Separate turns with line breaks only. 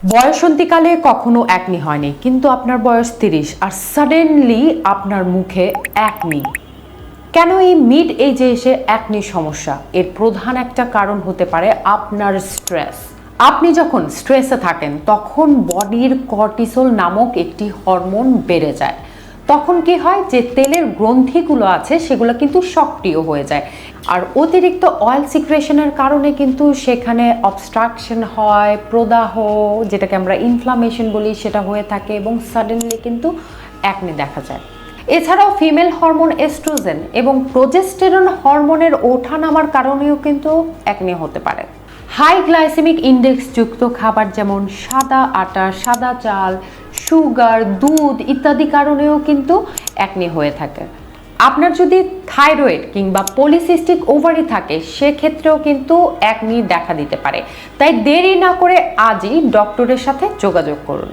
বয়সন্তীকালে কখনো একনি হয়নি, কিন্তু আপনার বয়স 30 আর সাডেনলি আপনার মুখে একনি। কেন এই মিড এজে এসে একনি সমস্যা? এর প্রধান একটা কারণ হতে পারে আপনার স্ট্রেস। আপনি যখন স্ট্রেসে থাকেন তখন বডির কর্টিসল নামক একটি হরমোন বেড়ে যায়। তখন কি হয়, যে তেলের গ্রন্থিগুলো আছে সেগুলো কিন্তু সক্রিয় হয়ে যায়, আর অতিরিক্ত অয়েল সিক্রেশনের কারণে কিন্তু সেখানে অবস্ট্রাকশন হয়, প্রদাহ, যেটাকে আমরা ইনফ্লামেশন বলি, সেটা হয়ে থাকে এবং সাডেনলি কিন্তু একনি দেখা যায়। এছাড়াও ফিমেল হরমোন এস্ট্রোজেন এবং প্রোজেস্টেরন হরমোনের ওঠানামার কারণেও কিন্তু একনি হতে পারে। হাই গ্লাইসেমিক ইন্ডেক্স যুক্ত খাবার যেমন সাদা আটা, সাদা চাল, সুগার, দুধ ইত্যাদি কারণেও কিন্তু একনি হয়ে থাকে। আপনার যদি থাইরয়েড কিংবা পলিসিস্টিক ওভারি থাকে সেক্ষেত্রেও কিন্তু একনি দেখা দিতে পারে। তাই দেরি না করে আজই ডক্টরের সাথে যোগাযোগ করুন।